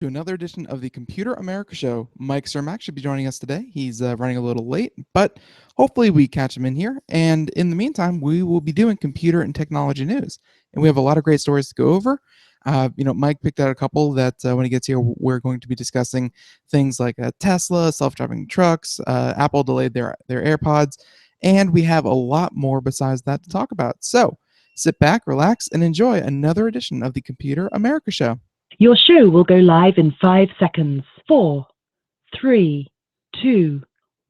To another edition of the Computer America Show. Mike Cermak should be joining us today. He's running a little late, but hopefully we catch him in here. And in the meantime, we will be doing computer and technology news. And we have a lot of great stories to go over. Mike picked out a couple that when he gets here, we're going to be discussing things like Tesla, self-driving trucks, Apple delayed their AirPods, and we have a lot more besides that to talk about. So sit back, relax, and enjoy another edition of the Computer America Show. Your show will go live in 5 seconds. 4, 3, 2,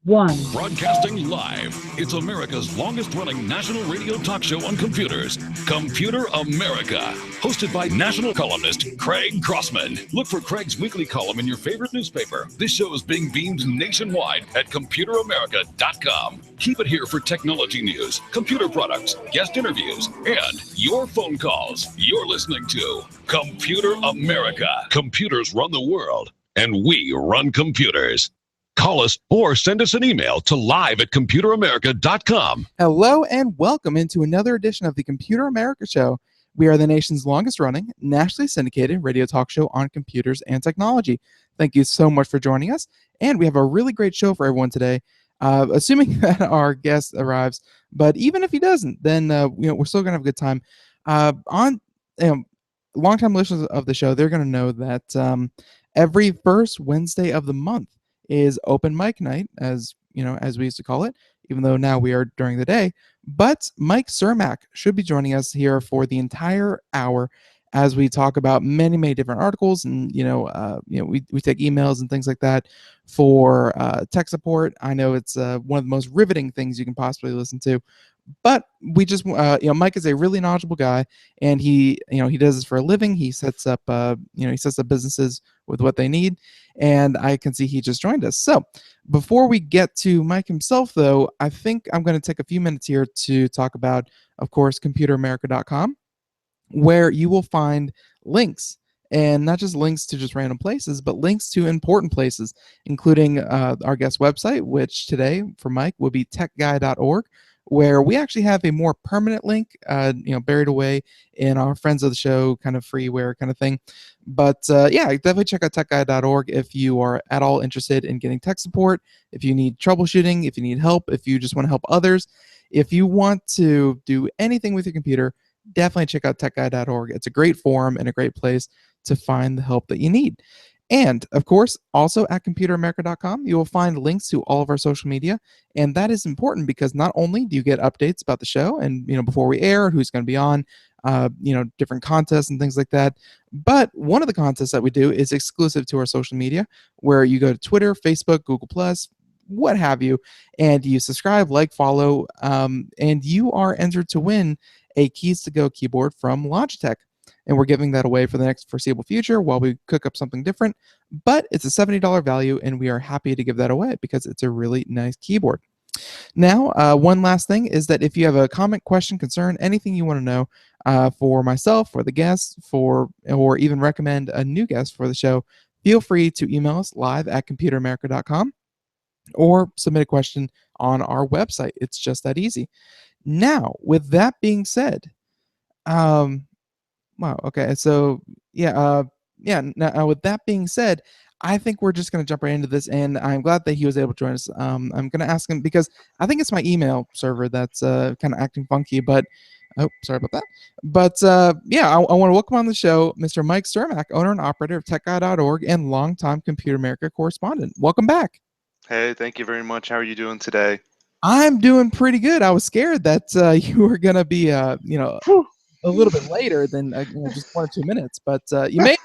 1. Broadcasting live. It's America's longest running national radio talk show on computers. Computer America. Hosted by national columnist Craig Crossman. Look for Craig's weekly column in your favorite newspaper. This show is being beamed nationwide at ComputerAmerica.com. Keep it here for technology news, computer products, guest interviews, and your phone calls. You're listening to Computer America. Computers run the world, and we run computers. Call us or send us an email to live@computeramerica.com. Hello and welcome into another edition of the Computer America Show. We are the nation's longest running, nationally syndicated radio talk show on computers and technology. Thank you so much for joining us. And we have a really great show for everyone today, assuming that our guest arrives. But even if he doesn't, then we're still going to have a good time. Longtime listeners of the show, they're going to know that every first Wednesday of the month is open mic night, as we used to call it, even though now we are during the day. But Mike Cermak should be joining us here for the entire hour as we talk about many, many different articles, and we take emails and things like that for tech support. I know it's one of the most riveting things you can possibly listen to. But we just, Mike is a really knowledgeable guy, and he does this for a living. He sets up, businesses with what they need, and I can see he just joined us. So before we get to Mike himself, though, I think I'm going to take a few minutes here to talk about, of course, ComputerAmerica.com, where you will find links. And not just links to just random places, but links to important places, including our guest website, which today for Mike will be techguy.org, where we actually have a more permanent link, buried away in our friends of the show kind of freeware kind of thing. But definitely check out techguy.org if you are at all interested in getting tech support, if you need troubleshooting, if you need help, if you just want to help others, if you want to do anything with your computer, definitely check out techguy.org. It's a great forum and a great place to find the help that you need. And of course, also at computeramerica.com, you will find links to all of our social media. And that is important because not only do you get updates about the show and, before we air, who's going to be on, different contests and things like that. But one of the contests that we do is exclusive to our social media, where you go to Twitter, Facebook, Google+, what have you, and you subscribe, like, follow, and you are entered to win a Keys to Go keyboard from Logitech. And we're giving that away for the next foreseeable future while we cook up something different. But it's a $70 value, and we are happy to give that away because it's a really nice keyboard. Now, one last thing is that if you have a comment, question, concern, anything you want to know for myself, for the guests, or even recommend a new guest for the show, feel free to email us live@computeramerica.com or submit a question on our website. It's just that easy. Now, with that being said, wow. Okay. So now with that being said, I think we're just going to jump right into this, and I'm glad that he was able to join us. I'm going to ask him because I think it's my email server that's kind of acting funky. But sorry about that. But I want to welcome on the show Mr. Mike Cermak, owner and operator of TechGuy.org and longtime Computer America correspondent. Welcome back. Hey, thank you very much. How are you doing today? I'm doing pretty good. I was scared that you were going to be a little bit later than just 1 or 2 minutes, but you made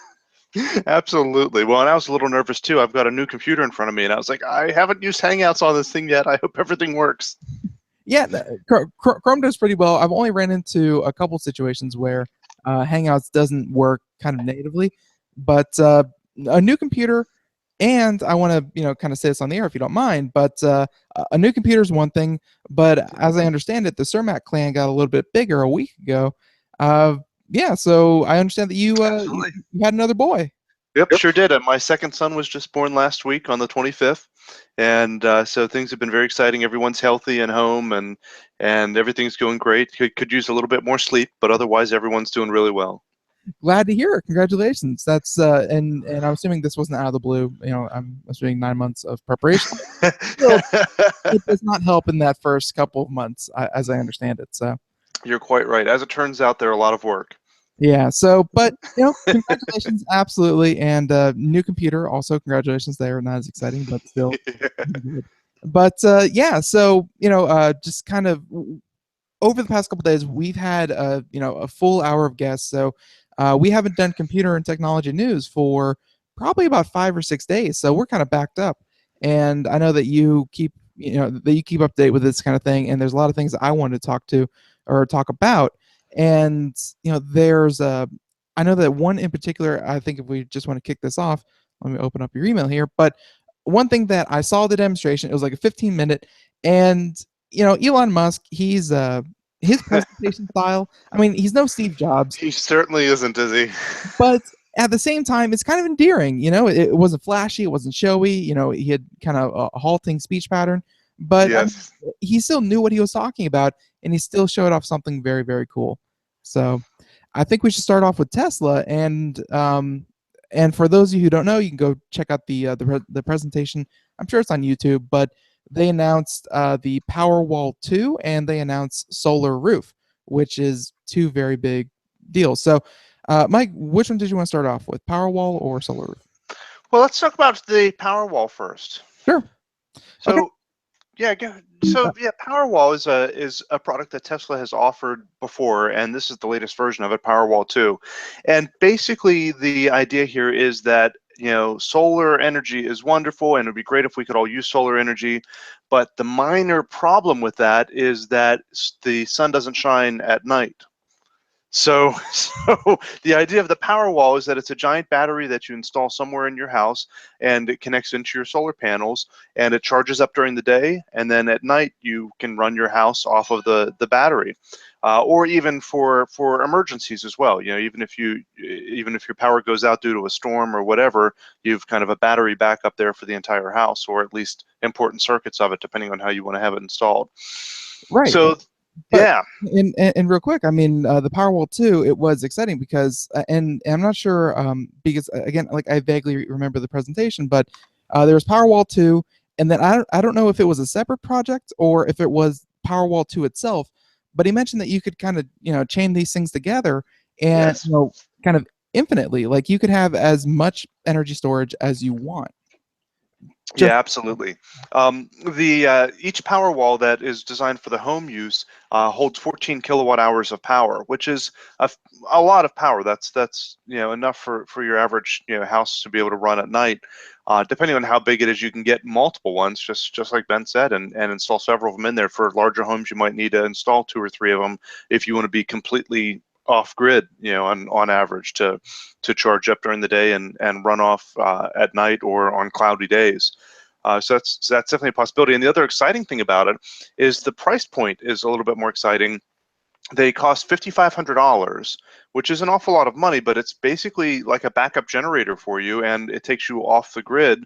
Absolutely. Well, and I was a little nervous too. I've got a new computer in front of me, and I was like, I haven't used Hangouts on this thing yet. I hope everything works. Yeah, Chrome does pretty well. I've only ran into a couple situations where Hangouts doesn't work kind of natively, but a new computer, and I want to kind of say this on the air if you don't mind, but a new computer is one thing, but as I understand it, the Cermak clan got a little bit bigger a week ago. So I understand that you had another boy. Yep, sure did. My second son was just born last week on the 25th, and so things have been very exciting. Everyone's healthy and home, and everything's going great. Could use a little bit more sleep, but otherwise everyone's doing really well. Glad to hear it. Congratulations. That's and I'm assuming this wasn't out of the blue. I'm assuming 9 months of preparation. Still, it does not help in that first couple of months, as I understand it. So You're quite right. As it turns out, they're a lot of work. yeah. So, but congratulations, absolutely, and new computer. Also, congratulations there. Not as exciting, but still good. But yeah. So just kind of over the past couple days, we've had a full hour of guests. So we haven't done computer and technology news for probably about 5 or 6 days. So we're kind of backed up. And I know that you keep up to date with this kind of thing. And there's a lot of things that I wanted to talk about. And there's I know that one in particular. I think if we just want to kick this off, let me open up your email here. But one thing that I saw the demonstration, it was like a 15-minute, and Elon Musk, he's his presentation style. I mean, he's no Steve Jobs, He certainly isn't, is he? but at the same time, it's kind of endearing. It wasn't flashy, it wasn't showy. He had kind of a halting speech pattern, but Yes. he still knew what he was talking about, and he still showed off something very, very cool. So, I think we should start off with Tesla, and for those of you who don't know, you can go check out the presentation. I'm sure it's on YouTube, but they announced the Powerwall 2 and they announced Solar Roof, which is two very big deals. So, Mike, which one did you want to start off with, Powerwall or Solar Roof? Well, let's talk about the Powerwall first. Sure. Okay. So, yeah, Powerwall is a product that Tesla has offered before, and this is the latest version of it, Powerwall 2. And basically, the idea here is that solar energy is wonderful, and it'd be great if we could all use solar energy. But the minor problem with that is that the sun doesn't shine at night. So, so the idea of the Powerwall is that it's a giant battery that you install somewhere in your house, and it connects into your solar panels, and it charges up during the day, and then at night you can run your house off of the battery, or even for emergencies as well. Even if your power goes out due to a storm or whatever, you've kind of a battery backup there for the entire house, or at least important circuits of it, depending on how you want to have it installed. Right. So, But yeah. and real quick, I mean, the Powerwall 2, it was exciting because, and I'm not sure, because again, like I vaguely remember the presentation, but there was Powerwall 2, and then I don't know if it was a separate project or if it was Powerwall 2 itself, but he mentioned that you could kind of chain these things together and Yes. kind of infinitely, like you could have as much energy storage as you want. Yeah, absolutely. The each Powerwall that is designed for the home use holds 14 kilowatt hours of power, which is a lot of power. That's enough for your average house to be able to run at night. Depending on how big it is, you can get multiple ones, just like Ben said, and install several of them in there. For larger homes, you might need to install 2 or 3 of them if you want to be completely off grid, on average, to charge up during the day and run off at night or on cloudy days. So that's definitely a possibility. And the other exciting thing about it is the price point is a little bit more exciting. They cost $5,500, which is an awful lot of money, but it's basically like a backup generator for you, and it takes you off the grid.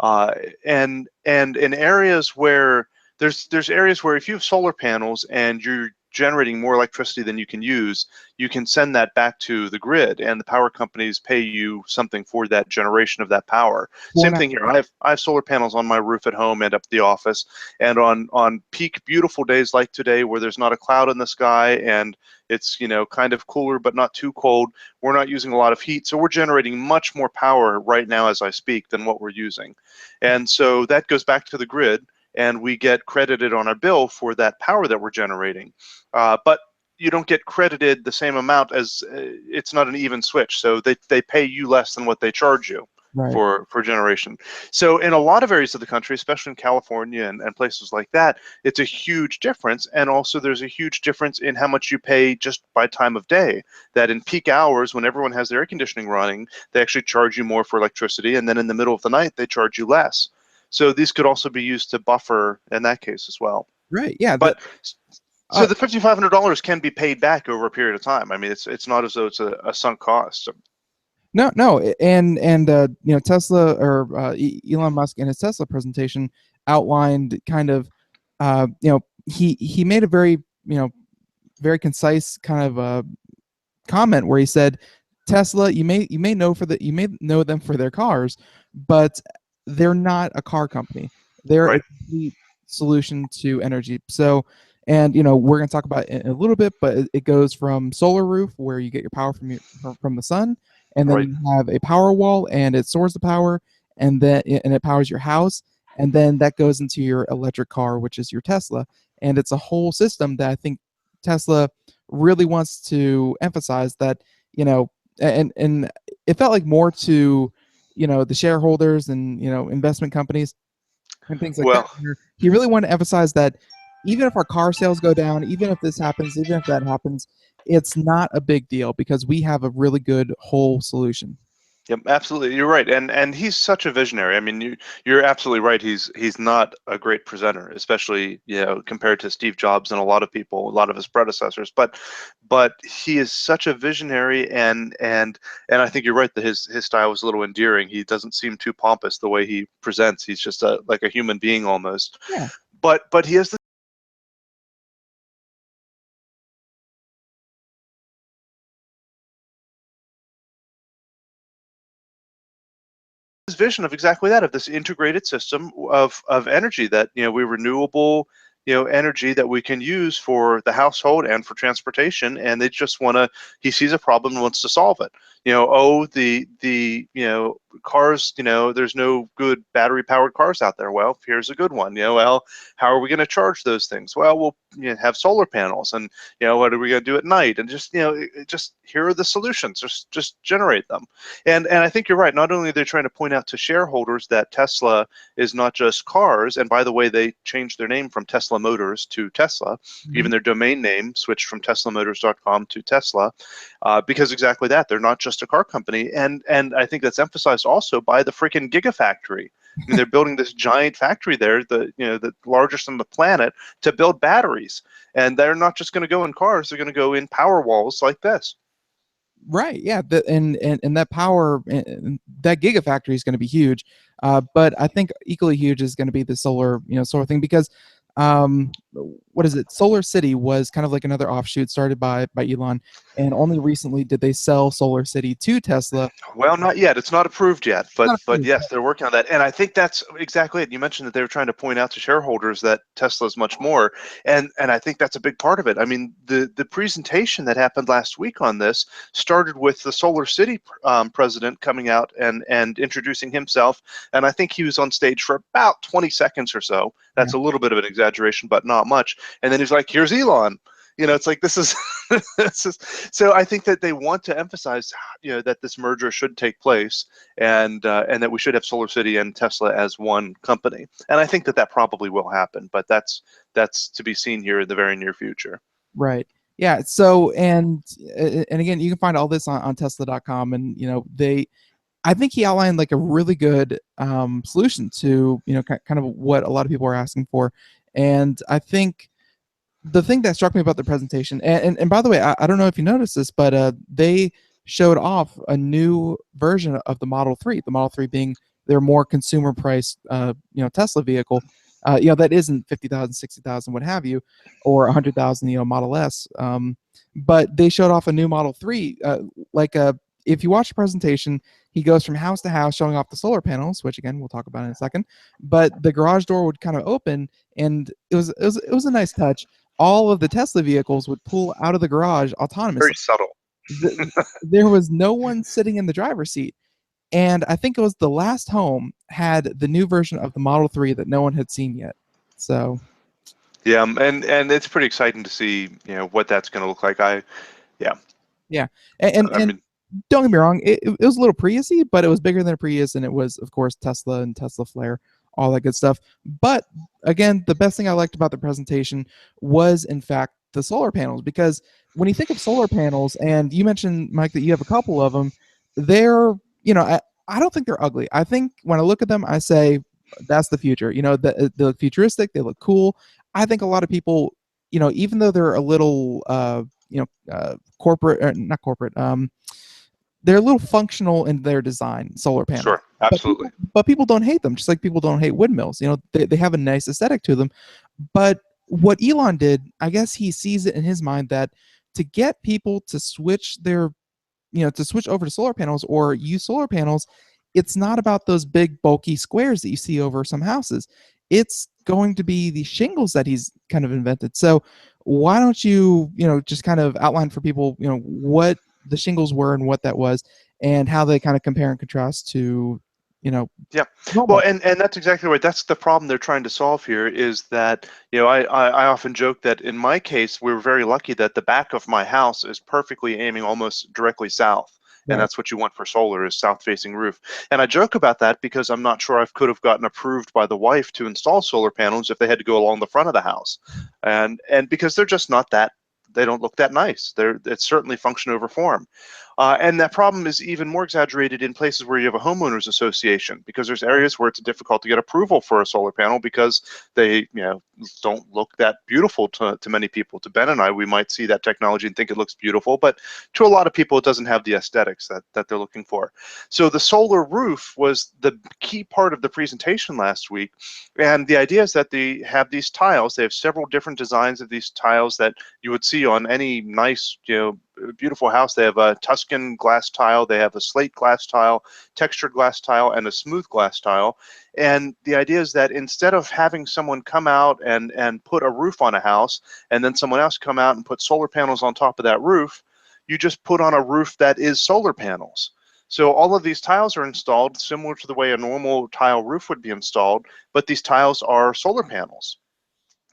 And in areas where there's areas where if you have solar panels and you're generating more electricity than you can use, you can send that back to the grid, and the power companies pay you something for that generation of that power. Same thing here. I have solar panels on my roof at home and up at the office, and on peak beautiful days like today, where there's not a cloud in the sky and it's kind of cooler but not too cold, we're not using a lot of heat, so we're generating much more power right now as I speak than what we're using. And so that goes back to the grid, and we get credited on our bill for that power that we're generating. But you don't get credited the same amount, as it's not an even switch. So they pay you less than what they charge you Right. for generation. So in a lot of areas of the country, especially in California and places like that, it's a huge difference. And also there's a huge difference in how much you pay just by time of day. That in peak hours, when everyone has their air conditioning running, they actually charge you more for electricity. And then in the middle of the night, they charge you less. So these could also be used to buffer in that case as well. Right. Yeah. But so the $5,500 can be paid back over a period of time. I mean, it's not as though it's a sunk cost. No, and Tesla, or Elon Musk in his Tesla presentation outlined kind of, he made a very very concise kind of comment where he said Tesla, you may know them for their cars, but they're not a car company. They're a Right. complete solution to energy. So, and we're going to talk about it in a little bit, but it goes from solar roof, where you get your power from the sun, and then Right. you have a power wall, and it stores the power, and it powers your house, and then that goes into your electric car, which is your Tesla, and it's a whole system that I think Tesla really wants to emphasize, that you know and it felt like more to the shareholders and investment companies and things like that, Well, where he really wanted to emphasize that even if our car sales go down, even if this happens, even if that happens, it's not a big deal because we have a really good whole solution. yep, absolutely. You're right, and he's such a visionary. I mean, you're absolutely right. He's not a great presenter, especially compared to Steve Jobs and a lot of people, a lot of his predecessors. But he is such a visionary, and I think you're right that his style was a little endearing. He doesn't seem too pompous the way he presents. He's just like a human being almost. Yeah. But he has vision of exactly that, of this integrated system of energy, that we renewable energy that we can use for the household and for transportation, and they just want to he sees a problem and wants to solve it. Oh, the cars, there's no good battery powered cars out there. Well, here's a good one. Well, how are we going to charge those things? Well, we'll have solar panels, and what are we going to do at night? And just just here are the solutions. Just generate them. And I think you're right. Not only are they trying to point out to shareholders that Tesla is not just cars, and by the way, they changed their name from Tesla Motors to Tesla. Mhm. Even their domain name switched from TeslaMotors.com to Tesla, because exactly that. They're not just a car company, and I think that's emphasized also by the freaking Gigafactory. I mean, they're building this giant factory there, the largest on the planet, to build batteries, and they're not just going to go in cars; they're going to go in power walls like this. Right. Yeah. And that power, and that gigafactory is going to be huge. But I think equally huge is going to be the solar thing, because what is it? Solar City was kind of like another offshoot started by Elon, and only recently did they sell Solar City to Tesla. Well, not yet. It's not approved yet, It's but not but approved. yes, they're working on that. And I think that's exactly it. You mentioned that they were trying to point out to shareholders that Tesla is much more, and I think that's a big part of it. I mean, the presentation that happened last week on this started with the Solar City president coming out and introducing himself, and I think he was on stage for about 20 seconds or so. Yeah. That's a little bit of an exaggeration, but not much. And then he's like, "Here's Elon." It's like this is, this is. So I think that they want to emphasize that this merger should take place, and that we should have Solar City and Tesla as one company. And I think that that probably will happen, but that's to be seen here in the very near future. Right. Yeah. So, and again, you can find all this on Tesla.com, and I think he outlined like a really good solution to kind of what a lot of people are asking for, and I think the thing that struck me about the presentation, and by the way, I don't know if you noticed this, but they showed off a new version of the Model 3, the Model 3 being their more consumer price Tesla vehicle, that isn't 50,000, 60,000, what have you, or 100,000, Model S. But they showed off a new Model 3, like if you watch the presentation, he goes from house to house showing off the solar panels, which again we'll talk about in a second, but the garage door would kind of open, and it was a nice touch. All of the Tesla vehicles would pull out of the garage Very autonomously. subtle. There was no one sitting in the driver's seat. And I think it was the last home had the new version of the Model 3 that no one had seen yet. So, Yeah, and it's pretty exciting to see what that's going to look like. Yeah, yeah. And I mean, don't get me wrong, it was a little Prius-y, but it was bigger than a Prius, and it was, of course, Tesla and Tesla Flare, all that good stuff. But again, the best thing I liked about the presentation was, in fact, the solar panels, because when you think of solar panels, and you mentioned, Mike, that you have a couple of them, they're, I don't think they're ugly. I think when I look at them, I say, that's the future. They look futuristic, they look cool. I think a lot of people, even though they're a little, corporate, not corporate, they're a little functional in their design, solar panels. sure, But people, absolutely. but people don't hate them, just like people don't hate windmills. They have a nice aesthetic to them. But what Elon did, I guess he sees it in his mind that to get people to switch their to switch over to solar panels or use solar panels, it's not about those big bulky squares that you see over some houses. It's going to be the shingles that he's kind of invented. So why don't you, just kind of outline for people, what the shingles were and what that was, and how they kind of compare and contrast to, you know, Yeah, well, normal. and that's exactly right. That's the problem they're trying to solve here. Is that I often joke that in my case we're very lucky that the back of my house is perfectly aiming almost directly south, and Right. that's what you want for solar is south-facing roof. And I joke about that because I'm not sure I could have gotten approved by the wife to install solar panels if they had to go along the front of the house, and because they're just not that. They don't look that nice. It's certainly function over form. And that problem is even more exaggerated in places where you have a homeowners association, because there's areas where it's difficult to get approval for a solar panel because they, don't look that beautiful to many people. To Ben and I, we might see that technology and think it looks beautiful, but to a lot of people, it doesn't have the aesthetics that they're looking for. So the solar roof was the key part of the presentation last week. And the idea is that they have these tiles. They have several different designs of these tiles that you would see on any nice, beautiful house. They have a Tuscan glass tile, they have a slate glass tile, textured glass tile, and a smooth glass tile. And the idea is that instead of having someone come out and put a roof on a house, and then someone else come out and put solar panels on top of that roof, you just put on a roof that is solar panels. So all of these tiles are installed similar to the way a normal tile roof would be installed, but these tiles are solar panels.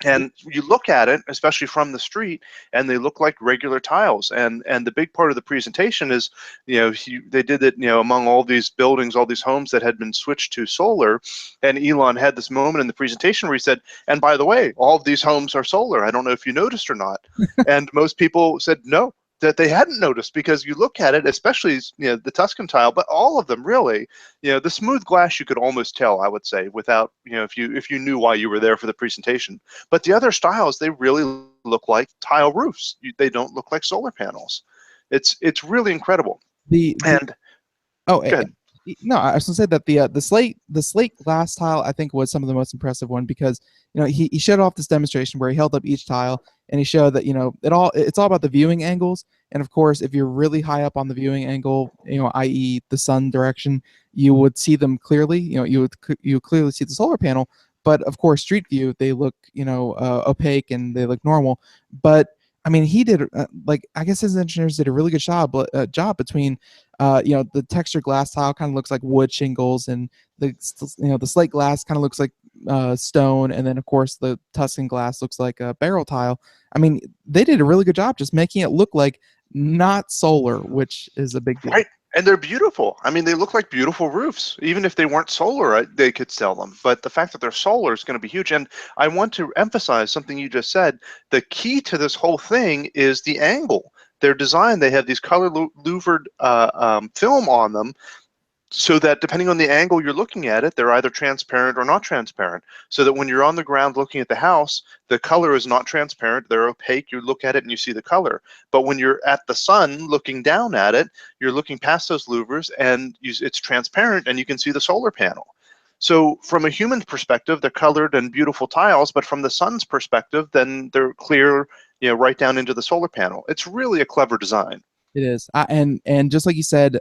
And you look at it, especially from the street, and they look like regular tiles. And the big part of the presentation is, they did it, among all these buildings, all these homes that had been switched to solar. And Elon had this moment in the presentation where he said, "And by the way, all of these homes are solar. I don't know if you noticed or not." And most people said no, that they hadn't noticed, because you look at it, especially the Tuscan tile, but all of them really. The smooth glass you could almost tell, I would say, without if you knew why you were there for the presentation. But the other styles, they really look like tile roofs. They don't look like solar panels. It's really incredible. The And Oh, go ahead. no, I was gonna say that the slate glass tile I think was some of the most impressive one, because he showed off this demonstration where he held up each tile and he showed that it's all about the viewing angles. And of course, if you're really high up on the viewing angle, i.e. the sun direction, you would see them clearly. You would clearly see the solar panel. But of course, street view, they look opaque and they look normal. But I mean, he did like, I guess his engineers did a really good job between the textured glass tile kind of looks like wood shingles, and the slate glass kind of looks like stone, and then of course the Tuscan glass looks like a barrel tile. I mean, they did a really good job just making it look like not solar, which is a big deal. Right. And they're beautiful. I mean, they look like beautiful roofs. Even if they weren't solar, they could sell them. But the fact that they're solar is going to be huge. And I want to emphasize something you just said. The key to this whole thing is the angle. Their design, they have these color louvered film on them, so that depending on the angle you're looking at it, they're either transparent or not transparent. So that when you're on the ground looking at the house, the color is not transparent, they're opaque, you look at it and you see the color. But when you're at the sun looking down at it, you're looking past those louvers and it's transparent and you can see the solar panel. So from a human perspective, they're colored and beautiful tiles, but from the sun's perspective, then they're clear, right down into the solar panel. It's really a clever design. It is, and just like you said,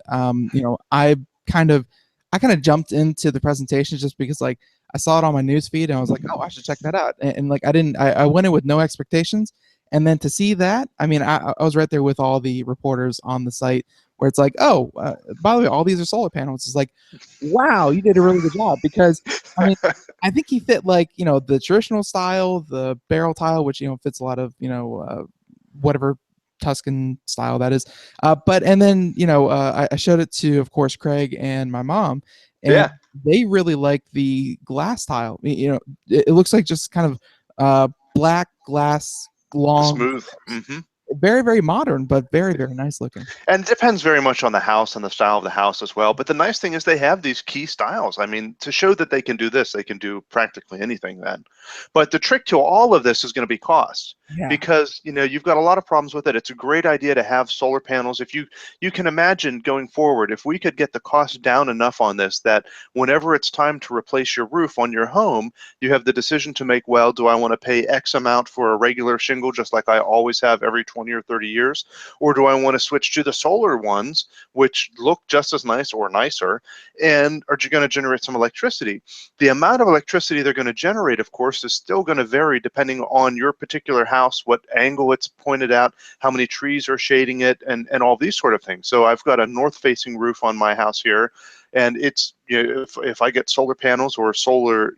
kind of, I kind of jumped into the presentation just because like I saw it on my news feed and I was like, oh, I should check that out. And like I went in with no expectations, and then to see that, I mean, I was right there with all the reporters on the site where it's like, oh, by the way, all these are solar panels. It's like, wow, you did a really good job, because I mean, I think he fit like the traditional style, the barrel tile, which fits a lot of whatever Tuscan style that is. But and then I showed it to, of course, Craig and my mom, and Yeah, they really like the glass tile. It looks like just kind of black glass, long, smooth. Hmm. very very modern, but very very nice looking. And it depends very much on the house and the style of the house as well. But the nice thing is they have these key styles. I mean, to show that they can do this, they can do practically anything then. But the trick to all of this is going to be cost, Yeah. because you've got a lot of problems with it. It's a great idea to have solar panels. If you can imagine going forward, if we could get the cost down enough on this that whenever it's time to replace your roof on your home, you have the decision to make, well, do I want to pay X amount for a regular shingle just like I always have every 20 or 30 years? Or do I want to switch to the solar ones, which look just as nice or nicer, and are going to generate some electricity? The amount of electricity they're going to generate, of course, is still going to vary depending on your particular house, what angle it's pointed at, how many trees are shading it, and all these sort of things. So I've got a north-facing roof on my house here, and it's, if I get solar panels or solar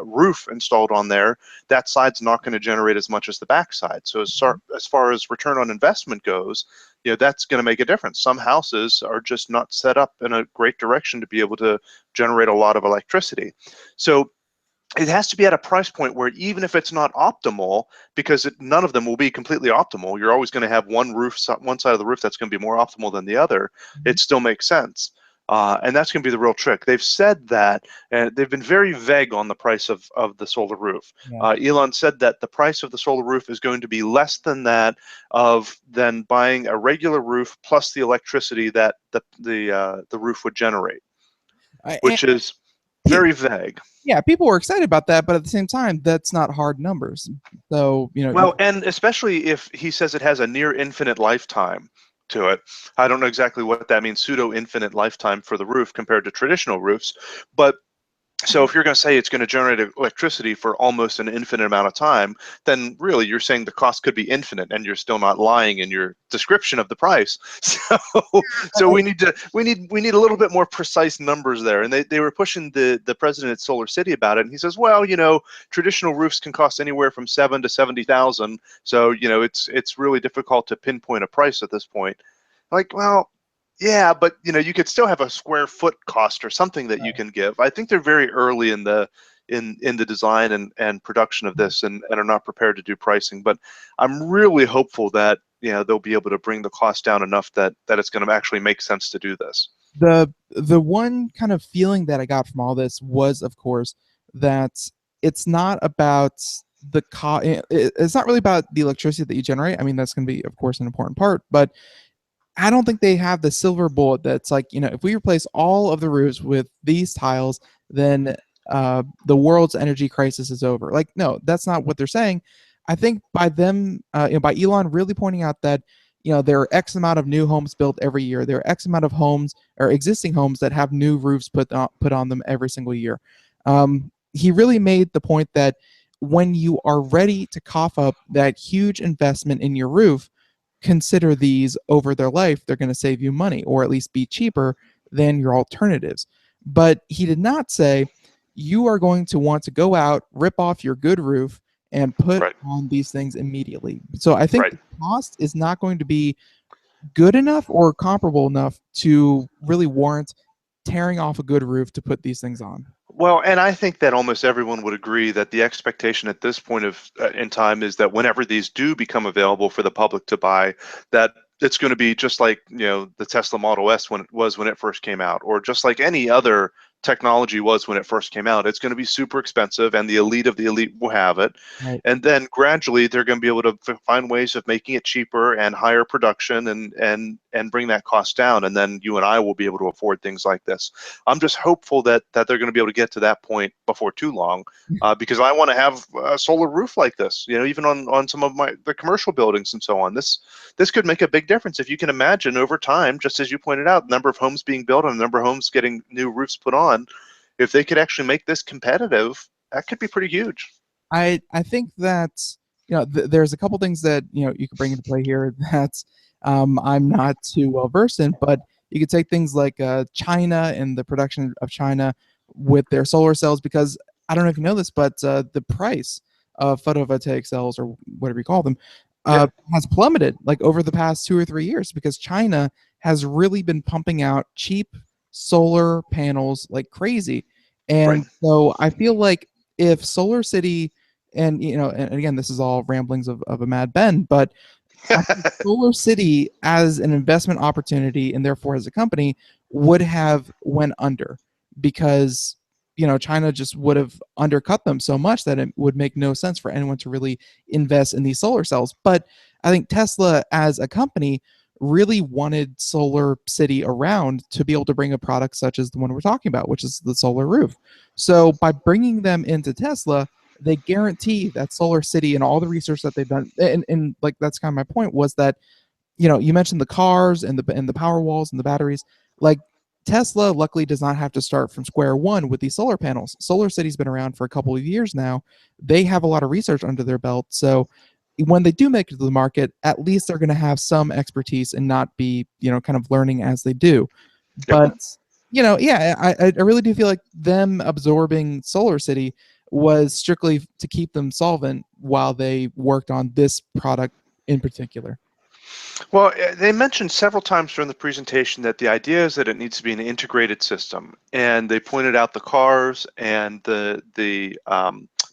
roof installed on there, that side's not going to generate as much as the back side. So as far as return on investment goes, that's going to make a difference. Some houses are just not set up in a great direction to be able to generate a lot of electricity. So it has to be at a price point where, even if it's not optimal, because none of them will be completely optimal, you're always going to have one side of the roof that's going to be more optimal than the other. It still makes sense. And that's going to be the real trick. They've said that, and they've been very vague on the price of the solar roof. Yeah. Elon said that the price of the solar roof is going to be less than that of then buying a regular roof plus the electricity that the roof would generate, And which is pe- very vague. yeah, people were excited about that, but at the same time, that's not hard numbers. So, Well, and especially if he says it has a near infinite lifetime to it. I don't know exactly what that means, pseudo infinite lifetime for the roof compared to traditional roofs, but so if you're going to say it's going to generate electricity for almost an infinite amount of time, then really you're saying the cost could be infinite, and you're still not lying in your description of the price. So we need a little bit more precise numbers there. And they were pushing the president at Solar City about it, and he says, well, traditional roofs can cost anywhere from 7 to 70,000. So it's really difficult to pinpoint a price at this point. Like, well, yeah, but you could still have a square foot cost or something that you can give. I think they're very early in the design and production of this, and are not prepared to do pricing. But I'm really hopeful that they'll be able to bring the cost down enough that it's going to actually make sense to do this. the one kind of feeling that I got from all this was, of course, that it's not about it's not really about the electricity that you generate. I mean, that's going to be, of course, an important part, but I don't think they have the silver bullet that's like, if we replace all of the roofs with these tiles, then the world's energy crisis is over. Like, no, that's not what they're saying. I think by them, by Elon really pointing out that, there are X amount of new homes built every year. There are X amount of homes or existing homes that have new roofs put on them every single year. He really made the point that when you are ready to cough up that huge investment in your roof, consider these over their life. They're going to save you money, or at least be cheaper than your alternatives. But he did not say you are going to want to go out, rip off your good roof, and put Right. on these things immediately. So I think Right. the cost is not going to be good enough or comparable enough to really warrant tearing off a good roof to put these things on. Well, and I think that almost everyone would agree that the expectation at this point in time is that whenever these do become available for the public to buy, that it's going to be just like the Tesla Model S when it first came out, or just like any other technology was when it first came out. It's going to be super expensive, and the elite of the elite will have it. Right. And then gradually they're going to be able to find ways of making it cheaper and higher production, and bring that cost down. And then you and I will be able to afford things like this. I'm just hopeful that they're going to be able to get to that point before too long, because I want to have a solar roof like this. Even on some of the commercial buildings and so on. This could make a big difference. If you can imagine over time, just as you pointed out, the number of homes being built and the number of homes getting new roofs put on. If they could actually make this competitive, that could be pretty huge. I think that there's a couple things that you could bring into play here that I'm not too well versed in, but you could take things like China and the production of China with their solar cells, because I don't know if you know this, but the price of photovoltaic cells, or whatever you call them, Yeah. has plummeted like over the past 2 or 3 years, because China has really been pumping out cheap solar panels like crazy. Right. And so I feel like if Solar City, and again, this is all ramblings of a mad Ben, but I think Solar City as an investment opportunity, and therefore as a company, would have went under, because China just would have undercut them so much that it would make no sense for anyone to really invest in these solar cells. But I think Tesla as a company really wanted Solar City around to be able to bring a product such as the one we're talking about, which is the solar roof. So by bringing them into Tesla, they guarantee that Solar City and all the research that they've done, and like that's kind of my point was that you mentioned the cars and the power walls and the batteries. Like Tesla, luckily, does not have to start from square one with these solar panels. Solar City's been around for a couple of years now. They have a lot of research under their belt, so when they do make it to the market, at least they're going to have some expertise and not be kind of learning as they do. Yep. But yeah, I really do feel like them absorbing Solar City was strictly to keep them solvent while they worked on this product in particular. Well, they mentioned several times during the presentation that the idea is that it needs to be an integrated system, and they pointed out the cars and the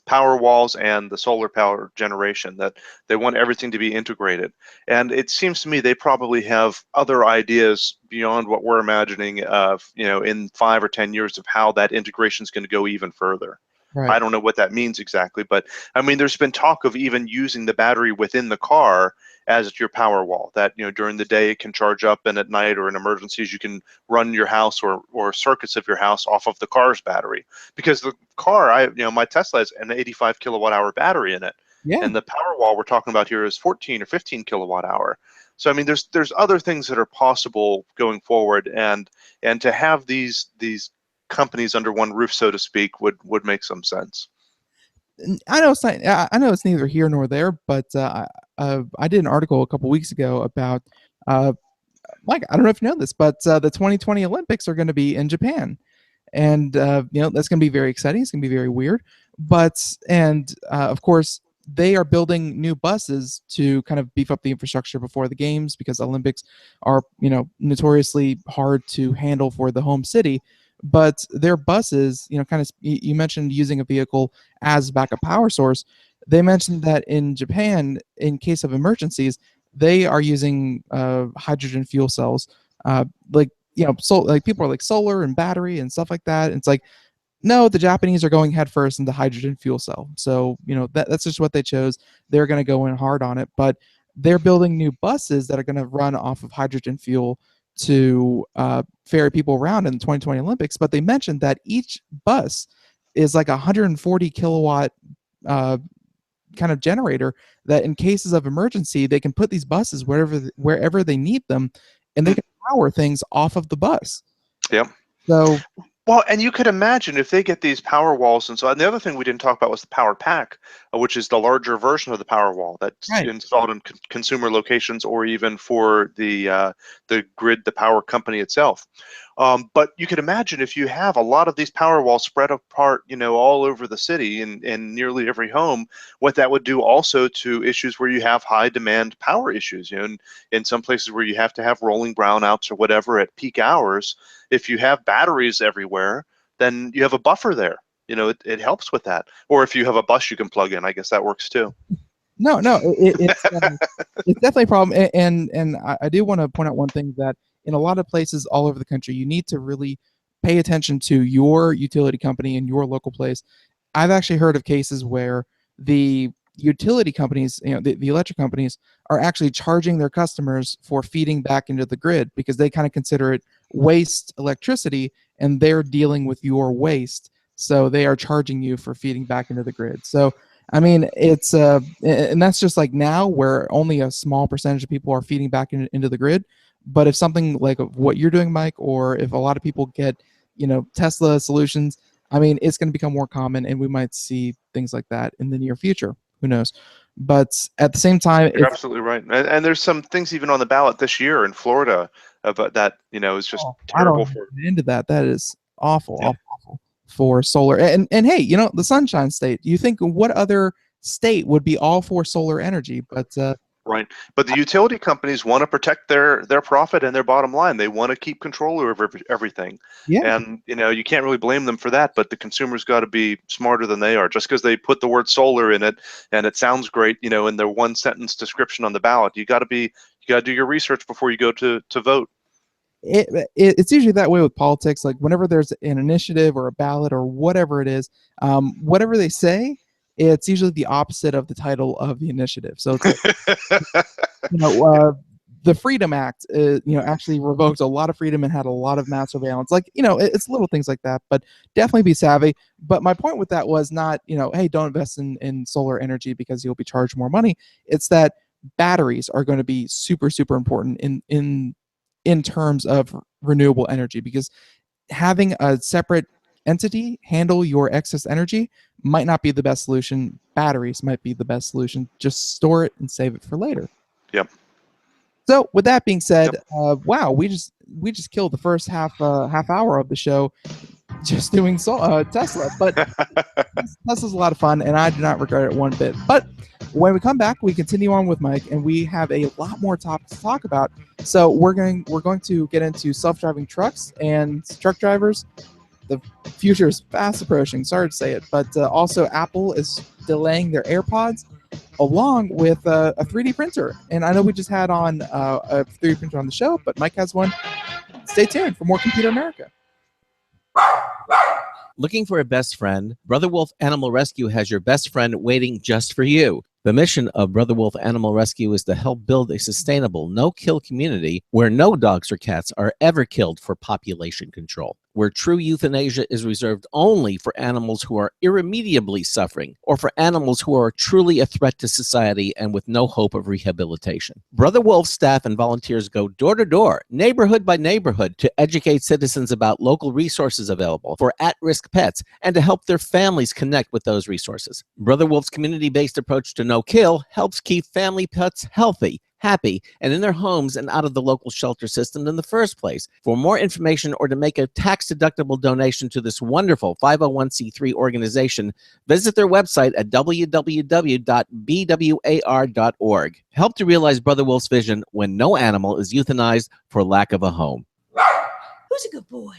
power walls and the solar power generation, that they want everything to be integrated. And it seems to me they probably have other ideas beyond what we're imagining of, in 5 or 10 years of how that integration is going to go even further. Right. I don't know what that means exactly, but I mean, there's been talk of even using the battery within the car as your power wall, that during the day it can charge up, and at night or in emergencies you can run your house or circuits of your house off of the car's battery. Because the car, my Tesla has an 85 kilowatt hour battery in it, Yeah. and the power wall we're talking about here is 14 or 15 kilowatt hour. So I mean, there's other things that are possible going forward, and to have these companies under one roof, so to speak, would make some sense. I know it's not, I know it's neither here nor there, but I did an article a couple weeks ago about Mike. I don't know if you know this, but the 2020 Olympics are going to be in Japan, and that's going to be very exciting. It's going to be very weird, but and of course they are building new buses to kind of beef up the infrastructure before the games because Olympics are notoriously hard to handle for the home city. But their buses, kind of, you mentioned using a vehicle as backup power source. They mentioned that in Japan, in case of emergencies, they are using hydrogen fuel cells. Like so like people are like solar and battery and stuff like that. And it's like, no, the Japanese are going headfirst into hydrogen fuel cell. So that's just what they chose. They're going to go in hard on it, but they're building new buses that are going to run off of hydrogen fuel to ferry people around in the 2020 Olympics. But they mentioned that each bus is like a 140 kilowatt uh, kind of generator that in cases of emergency they can put these buses wherever they need them, and they Hmm. can power things off of the bus. Yep. So Well, and you could imagine if they get these power walls, and the other thing we didn't talk about was the power pack, which is the larger version of the power wall that's right. installed in consumer locations or even for the grid, the power company itself. But you could imagine if you have a lot of these power walls spread apart, all over the city and in nearly every home, what that would do also to issues where you have high demand power issues, in some places where you have to have rolling brownouts or whatever at peak hours. If you have batteries everywhere, then you have a buffer there. It helps with that. Or if you have a bus you can plug in, I guess that works too. No, it's definitely a problem. And I do want to point out one thing, that in a lot of places all over the country, you need to really pay attention to your utility company in your local place. I've actually heard of cases where the utility companies, the electric companies, are actually charging their customers for feeding back into the grid because they kind of consider it waste electricity, and they're dealing with your waste. So they are charging you for feeding back into the grid. So I mean, it's and that's just like now where only a small percentage of people are feeding back into the grid. But if something like what you're doing, Mike, or if a lot of people get, Tesla solutions, I mean, it's going to become more common, and we might see things like that in the near future. Who knows? But at the same time, You're it's absolutely right. And there's some things even on the ballot this year in Florida about that, is just I don't terrible want for. to get into that. That is awful, Yeah. awful, awful for solar. And hey, the Sunshine State. You think what other state would be all for solar energy? But Right. But the utility companies want to protect their profit and their bottom line. They want to keep control over everything. yeah, And you can't really blame them for that, but the consumer's got to be smarter than they are. Just because they put the word solar in it and it sounds great, in their one sentence description on the ballot, you got to do your research before you go to vote. it's usually that way with politics. Like whenever there's an initiative or a ballot or whatever it is, whatever they say, it's usually the opposite of the title of the initiative. So it's like, you know, uh, the Freedom Act, actually revoked a lot of freedom and had a lot of mass surveillance. Like, it's little things like that, but definitely be savvy. But my point with that was not, hey, don't invest in solar energy because you'll be charged more money. It's that batteries are going to be super, super important in terms of renewable energy, because having a separate entity handle your excess energy might not be the best solution. Batteries might be the best solution. Just store it and save it for later. Yep. So with that being said, wow, we just killed the first half hour of the show just doing Tesla. But Tesla's a lot of fun, and I do not regret it one bit. But when we come back, we continue on with Mike, and we have a lot more topics to talk about. So we're going to get into self-driving trucks and truck drivers. The future is fast approaching. Sorry to say it, but also Apple is delaying their AirPods, along with a 3D printer. And I know we just had on a 3D printer on the show, but Mike has one. Stay tuned for more Computer America. Looking for a best friend? Brother Wolf Animal Rescue has your best friend waiting just for you. The mission of Brother Wolf Animal Rescue is to help build a sustainable, no-kill community where no dogs or cats are ever killed for population control, where true euthanasia is reserved only for animals who are irremediably suffering, or for animals who are truly a threat to society and with no hope of rehabilitation. Brother Wolf staff and volunteers go door to door, neighborhood by neighborhood, to educate citizens about local resources available for at-risk pets and to help their families connect with those resources. Brother Wolf's community-based approach to no-kill helps keep family pets healthy, happy, and in their homes and out of the local shelter system in the first place. For more information or to make a tax-deductible donation to this wonderful 501c3 organization, visit their website at www.bwar.org. Help to realize Brother Wolf's vision when no animal is euthanized for lack of a home. Who's a good boy?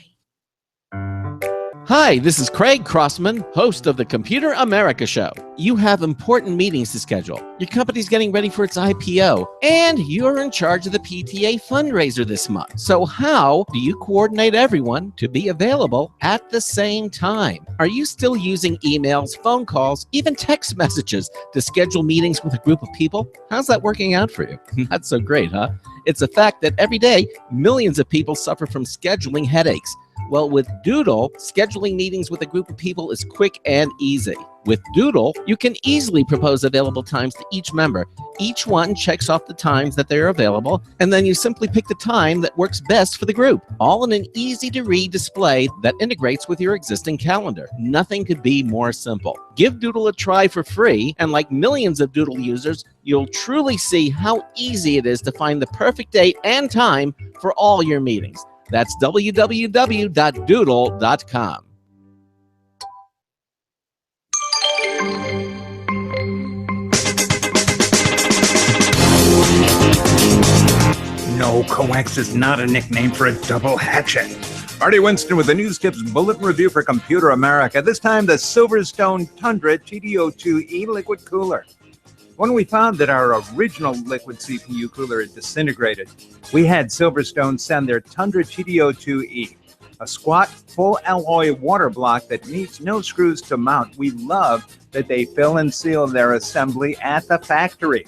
Hi, this is Craig Crossman, host of the Computer America Show. You have important meetings to schedule. Your company's getting ready for its IPO, and you're in charge of the PTA fundraiser this month. So how do you coordinate everyone to be available at the same time? Are you still using emails, phone calls, even text messages to schedule meetings with a group of people? How's that working out for you? Not so great, huh? It's a fact that every day, millions of people suffer from scheduling headaches. Well, with Doodle, scheduling meetings with a group of people is quick and easy. With Doodle, you can easily propose available times to each member. Each one checks off the times that they're available, and then you simply pick the time that works best for the group, all in an easy-to-read display that integrates with your existing calendar. Nothing could be more simple. Give Doodle a try for free, and like millions of Doodle users, you'll truly see how easy it is to find the perfect date and time for all your meetings. That's www.doodle.com. No, coax is not a nickname for a double hatchet. Marty Winston with the News Tips Bulletin Review for Computer America. This time, the Silverstone Tundra TDO2E liquid cooler. When we found that our original liquid CPU cooler had disintegrated, we had Silverstone send their Tundra TDO2E, a squat, full alloy water block that needs no screws to mount. We love that they fill and seal their assembly at the factory.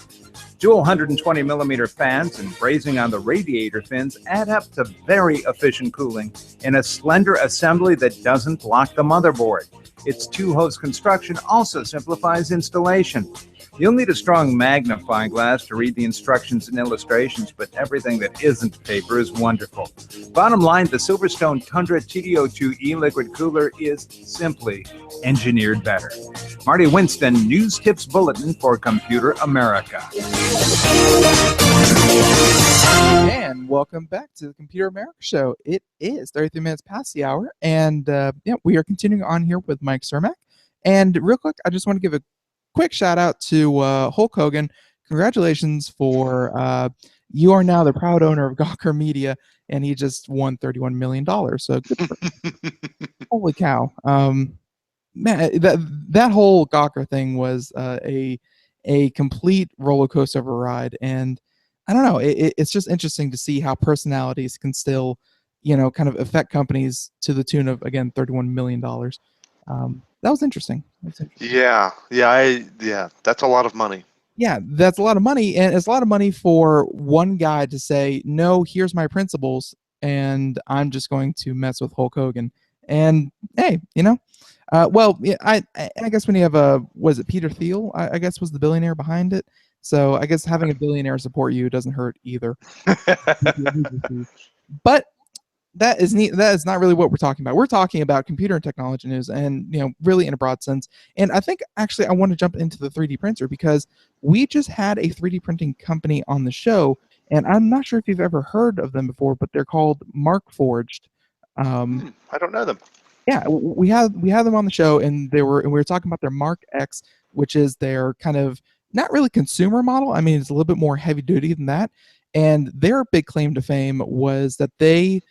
Dual 120 millimeter fans and brazing on the radiator fins add up to very efficient cooling in a slender assembly that doesn't block the motherboard. Its two-host construction also simplifies installation. You'll need a strong magnifying glass to read the instructions and illustrations, but everything that isn't paper is wonderful. Bottom line, the Silverstone Tundra TDO2E liquid cooler is simply engineered better. Marty Winston, News Tips Bulletin for Computer America. And welcome back to the Computer America Show. It is 33 minutes past the hour, and we are continuing on here with Mike Cermak. And real quick, I just want to give a quick shout out to Hulk Hogan. Congratulations for you are now the proud owner of Gawker Media, and he just won $31 million. So good for holy cow. Man, that whole Gawker thing was a complete roller coaster of a ride, and I don't know. It's just interesting to see how personalities can still, kind of affect companies to the tune of, again, $31 million. That was interesting. Yeah, that's a lot of money. Yeah, that's a lot of money, and it's a lot of money for one guy to say, "No, here's my principles, and I'm just going to mess with Hulk Hogan." And hey, well, yeah, I guess when you have was it Peter Thiel? I guess was the billionaire behind it. So I guess having a billionaire support you doesn't hurt either. But that is neat. That is not really what we're talking about. We're talking about computer and technology news, and really in a broad sense. And I think actually I want to jump into the 3D printer because we just had a 3D printing company on the show, and I'm not sure if you've ever heard of them before, but they're called Mark Forged. Um, I don't know them. yeah, we had them on the show, and we were talking about their Mark X, which is their kind of not really consumer model. I mean, it's a little bit more heavy duty than that. And their big claim to fame was that they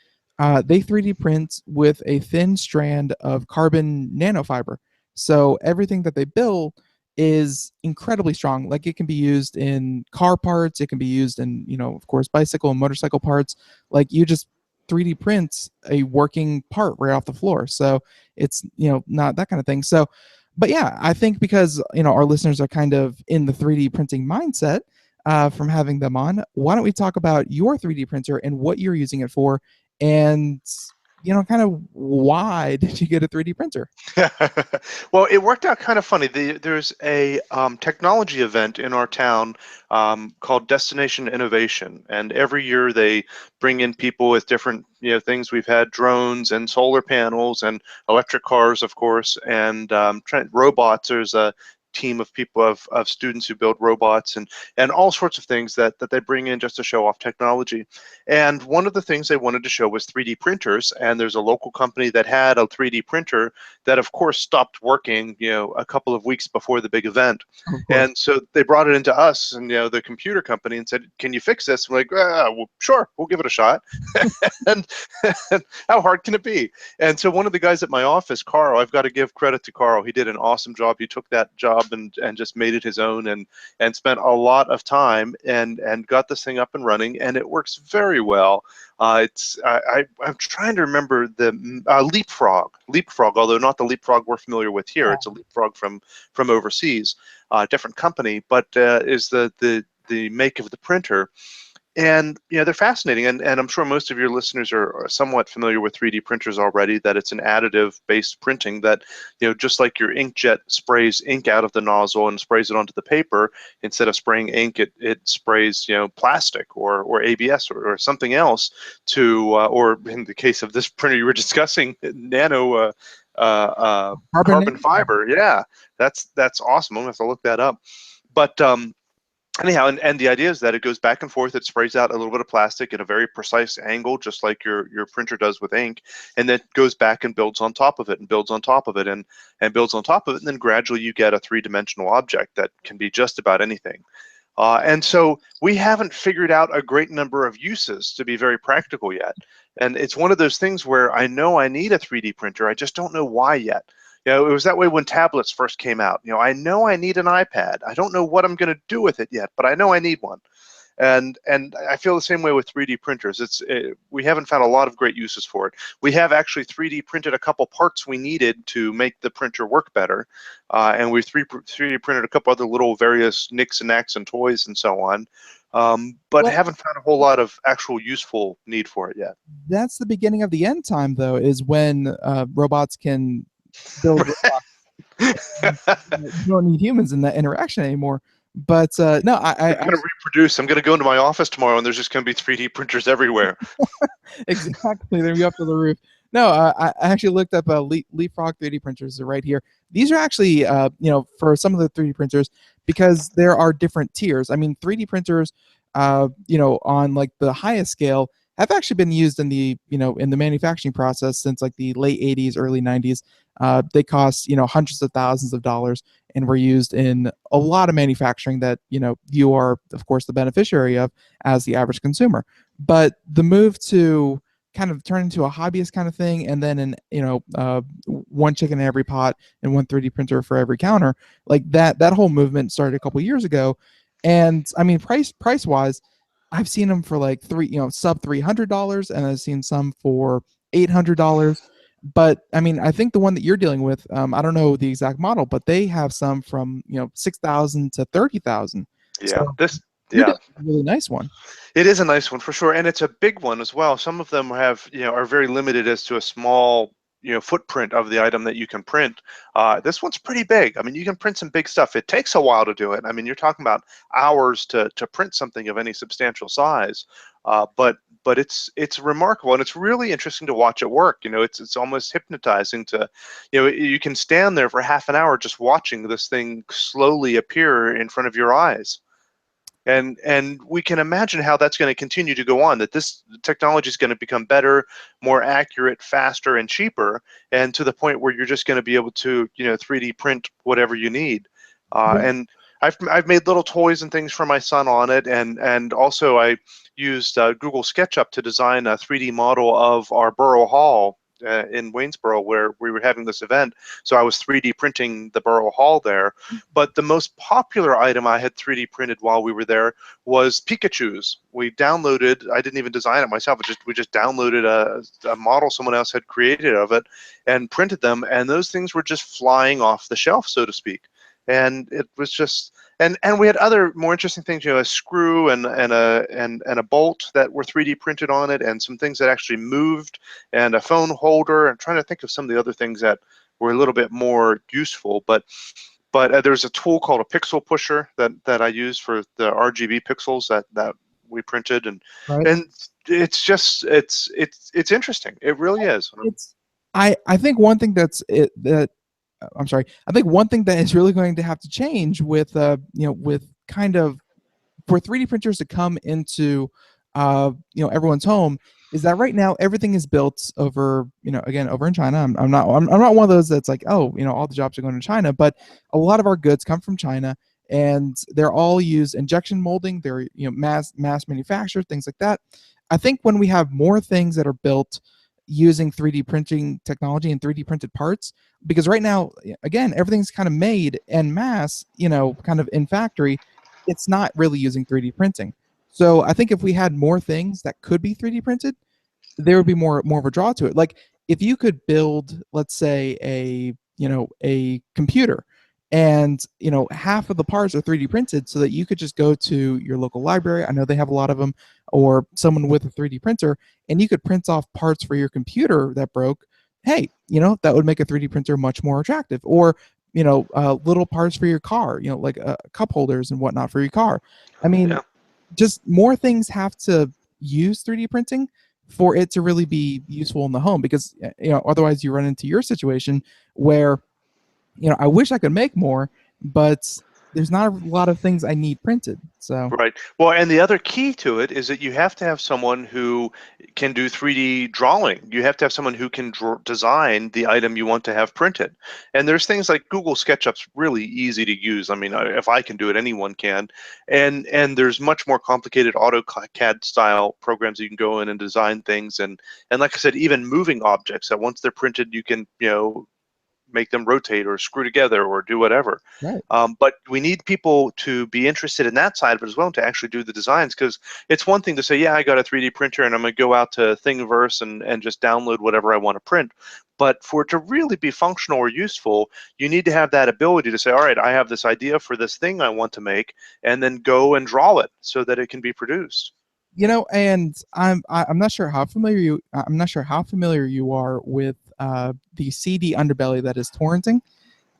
3D print with a thin strand of carbon nanofiber. So everything that they build is incredibly strong. Like it can be used in car parts, it can be used in, of course, bicycle and motorcycle parts. Like you just 3D prints a working part right off the floor. So it's, not that kind of thing. So, but yeah, I think because, our listeners are kind of in the 3D printing mindset from having them on, why don't we talk about your 3D printer and what you're using it for and, kind of why did you get a 3D printer? Well, it worked out kind of funny. There's a technology event in our town called Destination Innovation, and every year they bring in people with different things. We've had drones and solar panels and electric cars, of course, and robots. There's a team of people of students who build robots and all sorts of things that they bring in just to show off technology. And one of the things they wanted to show was 3D printers, and there's a local company that had a 3D printer that of course stopped working a couple of weeks before the big event. Of course. And so they brought it into us and the computer company and said, can you fix this? We're like, well, sure, we'll give it a shot. and, and how hard can it be? And so one of the guys at my office, Carl, I've got to give credit to Carl. He did an awesome job. He took that job and just made it his own and spent a lot of time and got this thing up and running, and it works very well. I'm trying to remember the Leapfrog, although not the Leapfrog we're familiar with here. It's a Leapfrog from overseas, different company, but is the make of the printer. And they're fascinating, and I'm sure most of your listeners are somewhat familiar with 3D printers already, that it's an additive based printing that just like your inkjet sprays ink out of the nozzle and sprays it onto the paper, instead of spraying ink, it sprays plastic or ABS or something else to or in the case of this printer you were discussing, nano carbon fiber. Yeah, that's awesome. I'm gonna have to look that up. But anyhow, and the idea is that it goes back and forth. It sprays out a little bit of plastic at a very precise angle, just like your printer does with ink, and then goes back and builds on top of it and builds on top of it and builds on top of it, and then gradually you get a three-dimensional object that can be just about anything. And so we haven't figured out a great number of uses to be very practical yet. And it's one of those things where I know I need a 3D printer. I just don't know why yet. It was that way when tablets first came out. I know I need an iPad. I don't know what I'm going to do with it yet, but I know I need one. And I feel the same way with 3D printers. We haven't found a lot of great uses for it. We have actually 3D printed a couple parts we needed to make the printer work better, and we 3D printed a couple other little various knicks and knacks and toys and so on. But haven't found a whole lot of actual useful need for it yet. That's the beginning of the end time, though, is when robots can build robots. You don't need humans in that interaction anymore. But no, I'm going to reproduce. I'm going to go into my office tomorrow, and there's just going to be 3D printers everywhere. Exactly. They're up to the roof. No, I actually looked up Leapfrog 3D printers. Are right here. These are actually, for some of the 3D printers, because there are different tiers. I mean, 3D printers, on like the highest scale, have actually been used in the manufacturing process since like the late 80s, early 90s. They cost hundreds of thousands of dollars and were used in a lot of manufacturing that you are of course the beneficiary of as the average consumer. But the move to kind of turn into a hobbyist kind of thing, and then one chicken in every pot and one 3D printer for every counter, like that whole movement started a couple years ago. And I mean, price wise, I've seen them for like sub $300, and I've seen some for $800. But I mean, I think the one that you're dealing with, I don't know the exact model, but they have some from 6,000 to 30,000. Yeah, So this you're yeah. doing a really nice one. It is a nice one for sure, and it's a big one as well. Some of them have, are very limited as to a small, footprint of the item that you can print. This one's pretty big. I mean, you can print some big stuff. It takes a while to do it. I mean, you're talking about hours to print something of any substantial size. But it's remarkable, and it's really interesting to watch it work. It's almost hypnotizing to, you can stand there for half an hour just watching this thing slowly appear in front of your eyes. And we can imagine how that's going to continue to go on, that this technology is going to become better, more accurate, faster, and cheaper, and to the point where you're just going to be able to 3D print whatever you need. Yeah. And I've made little toys and things for my son on it, and also I used Google SketchUp to design a 3D model of our borough hall in Waynesboro, where we were having this event. So I was 3D printing the borough hall there. But the most popular item I had 3D printed while we were there was Pikachu's. We downloaded, I didn't even design it myself, we just downloaded a model someone else had created of it and printed them, and those things were just flying off the shelf, so to speak. And it was just, and we had other more interesting things, a screw and a bolt that were 3D printed on it, and some things that actually moved, and a phone holder. I'm trying to think of some of the other things that were a little bit more useful, but there's a tool called a pixel pusher that I use for the RGB pixels that we printed, and Right. and it's just it's interesting. It really is. It's I think one thing that's it that I'm sorry. I think one thing that is really going to have to change with with kind of for 3D printers to come into everyone's home is that right now everything is built over again over in China. I'm not one of those that's like, oh, all the jobs are going to China, but a lot of our goods come from China, and they're all use injection molding. They're mass manufactured, things like that. I think when we have more things that are built using 3D printing technology and 3D printed parts, because right now, again, everything's kind of made en masse, kind of in factory. It's not really using 3D printing. So I think if we had more things that could be 3D printed, there would be more of a draw to it. Like if you could build, let's say, a computer, and half of the parts are 3D printed, so that you could just go to your local library. I know they have a lot of them, or someone with a 3D printer, and you could print off parts for your computer that broke. Hey, that would make a 3D printer much more attractive. Or little parts for your car, like cup holders and whatnot for your car. I mean, Yeah. just more things have to use 3D printing for it to really be useful in the home, because otherwise you run into your situation where I wish I could make more, but there's not a lot of things I need printed. So Right. Well, and the other key to it is that you have to have someone who can do 3D drawing. You have to have someone who can design the item you want to have printed. And there's things like Google SketchUp's really easy to use. I mean, if I can do it, anyone can. And there's much more complicated AutoCAD style programs you can go in and design things. And like I said, even moving objects that once they're printed, you can make them rotate or screw together or do whatever. right. But we need people to be interested in that side of it as well, to actually do the designs, because it's one thing to say, yeah, I got a 3D printer and I'm going to go out to Thingiverse and just download whatever I want to print. But for it to really be functional or useful, you need to have that ability to say, all right, I have this idea for this thing I want to make, and then go and draw it so that it can be produced. And I'm not sure how familiar you are with the CD underbelly that is torrenting.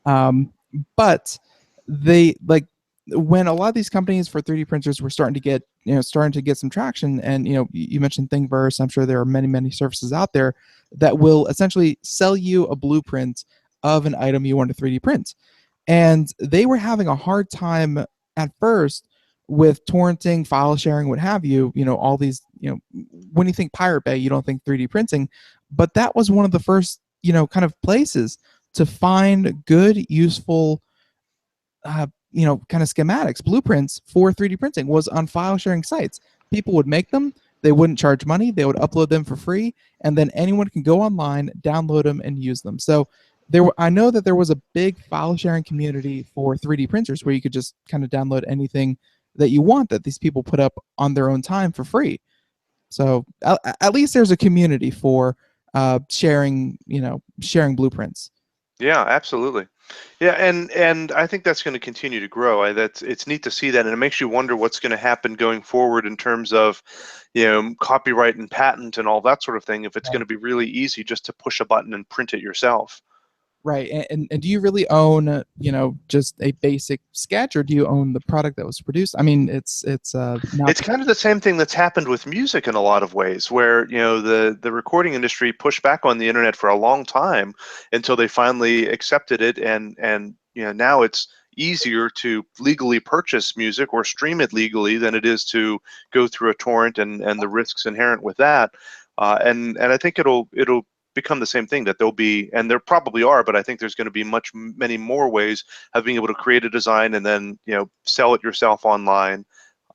Um, but they like when a lot of these companies for 3D printers were starting to get some traction, and you mentioned Thingiverse. I'm sure there are many services out there that will essentially sell you a blueprint of an item you want to 3D print, and they were having a hard time at first with torrenting, file sharing, what have you. All these. When you think Pirate Bay, you don't think 3D printing, but that was one of the first kind of places to find good, useful, kind of schematics, blueprints for 3D printing was on file sharing sites. People would make them, they wouldn't charge money, they would upload them for free, and then anyone can go online, download them, and use them. So I know that there was a big file sharing community for 3D printers where you could just kind of download anything that you want that these people put up on their own time for free. So at least there's a community for sharing blueprints. Yeah, absolutely. Yeah, and I think that's going to continue to grow. That's it's neat to see that, and it makes you wonder what's going to happen going forward in terms of, copyright and patent and all that sort of thing. If it's going Right. to be really easy just to push a button and print it yourself. Right. And do you really own, just a basic sketch, or do you own the product that was produced? I mean, it's not. It's kind of the same thing that's happened with music in a lot of ways, where the recording industry pushed back on the internet for a long time until they finally accepted it, and now it's easier to legally purchase music or stream it legally than it is to go through a torrent and the risks inherent with that. And I think it'll become the same thing, that there'll be, and there probably are, but I think there's going to be many more ways of being able to create a design and then sell it yourself online.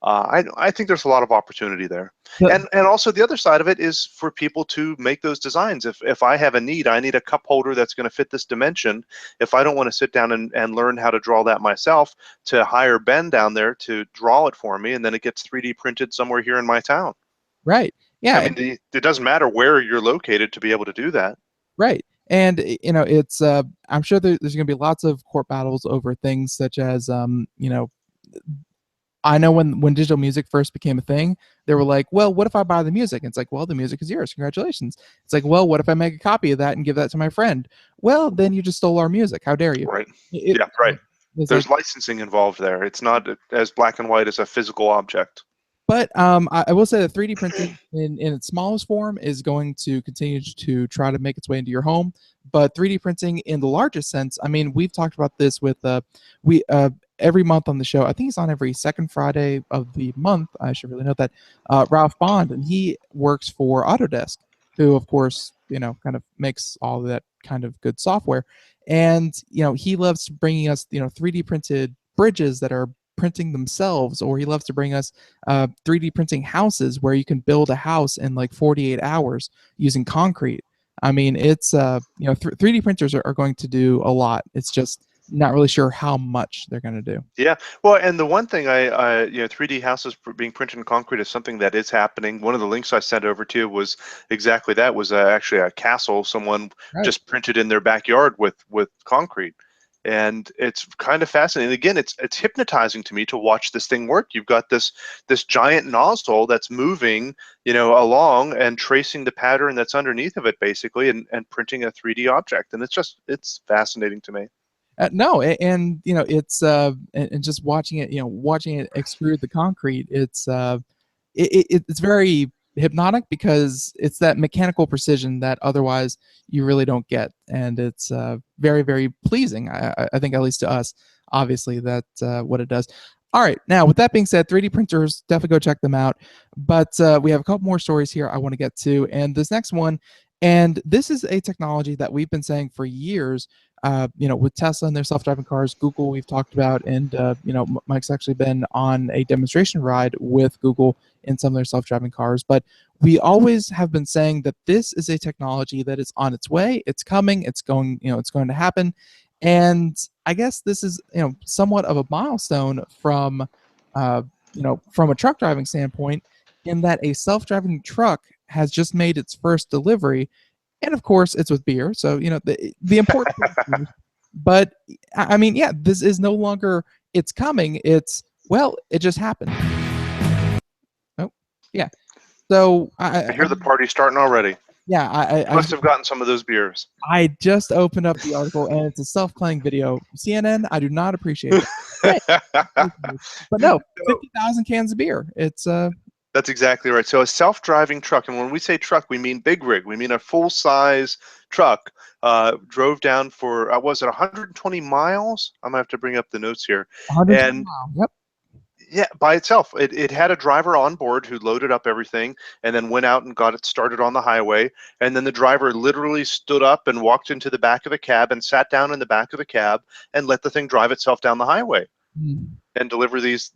I think there's a lot of opportunity there, But and also the other side of it is for people to make those designs. If I have a need, I need a cup holder that's going to fit this dimension. If I don't want to sit down and learn how to draw that myself, to hire Ben down there to draw it for me, and then it gets 3D printed somewhere here in my town. right. I Yeah. mean, it doesn't matter where you're located to be able to do that. Right. And it's I'm sure there's going to be lots of court battles over things such as I know when digital music first became a thing, they were like, "Well, what if I buy the music?" And it's like, "Well, the music is yours. Congratulations." It's like, "Well, what if I make a copy of that and give that to my friend?" Well, then you just stole our music. How dare you? Right. It, Yeah, right. it's like, There's licensing involved there. It's not as black and white as a physical object. but I will say that 3D printing in its smallest form is going to continue to try to make its way into your home. But 3D printing in the largest sense, I mean, we've talked about this with we every month on the show. I think he's on every second Friday of the month. I should really know that. Ralph Bond, and he works for Autodesk, who of course kind of makes all of that kind of good software. And he loves bringing us 3D printed bridges that are printing themselves, or he loves to bring us 3D printing houses where you can build a house in like 48 hours using concrete. I mean, it's 3D printers are going to do a lot. It's just not really sure how much they're going to do. Yeah, well, and the one thing 3D houses being printed in concrete is something that is happening. One of the links I sent over to you was exactly that. Was actually a castle someone Right. just printed in their backyard with concrete, and it's kind of fascinating. Again, it's hypnotizing to me to watch this thing work. You've got this giant nozzle that's moving, along and tracing the pattern that's underneath of it, basically, and printing a 3D object, and it's fascinating to me. No, and it's and just watching it extrude the concrete. It's very hypnotic because it's that mechanical precision that otherwise you really don't get, and it's very very pleasing. I think, at least to us, obviously that's what it does. All right, now with that being said, 3D printers, definitely go check them out. But we have a couple more stories here I want to get to, and this next one, and this is a technology that we've been saying for years. With Tesla and their self-driving cars, Google we've talked about, and Mike's actually been on a demonstration ride with Google in some of their self-driving cars. But we always have been saying that this is a technology that is on its way. It's coming. It's going to happen. And I guess this is somewhat of a milestone from a truck driving standpoint, in that a self-driving truck has just made its first delivery, and of course it's with beer, so the important thing. But I mean, yeah, this is no longer it's coming, it's, well, it just happened. Oh, yeah. So I hear the party starting already. yeah, You must have gotten some of those beers. I just opened up the article, and it's a self-playing video. CNN, I do not appreciate that. But no, 50,000 cans of beer. It's That's exactly right. So a self-driving truck, and when we say truck, we mean big rig. We mean a full-size truck. Drove down for was it 120 miles? I'm gonna have to bring up the notes here. 120 And miles. Yep. yeah, by itself, it had a driver on board who loaded up everything and then went out and got it started on the highway. And then the driver literally stood up and walked into the back of the cab and sat down in the back of the cab and let the thing drive itself down the highway Mm. and deliver these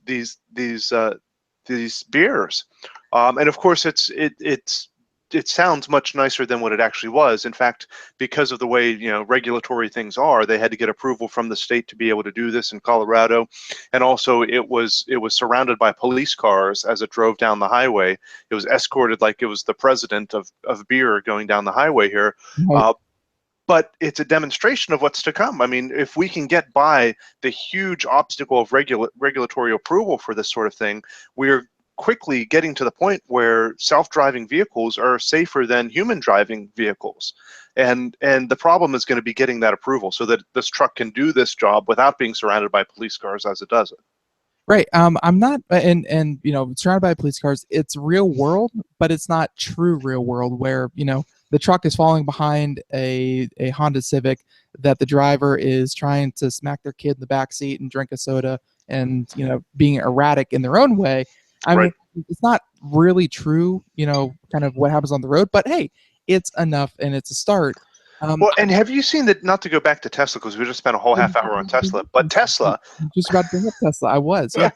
beers. And of course, it sounds much nicer than what it actually was. In fact, because of the way regulatory things are, they had to get approval from the state to be able to do this in Colorado, and also it was surrounded by police cars as it drove down the highway. It was escorted like it was the president of beer going down the highway here. Right. Uh, but it's a demonstration of what's to come. I mean, if we can get by the huge obstacle of regulatory approval for this sort of thing, we're quickly getting to the point where self-driving vehicles are safer than human driving vehicles. And the problem is going to be getting that approval so that this truck can do this job without being surrounded by police cars as it does it. Right. I'm not, and surrounded by police cars. It's real world, but it's not true real world where the truck is falling behind a Honda Civic that the driver is trying to smack their kid in the back seat and drink a soda and being erratic in their own way. I Right. mean, it's not really true. Kind of what happens on the road, but hey, it's enough and it's a start. Well, and have you seen that? Not to go back to Tesla because we just spent a whole half hour on Tesla, but Tesla. I'm just about to bring up Tesla. I was, yeah.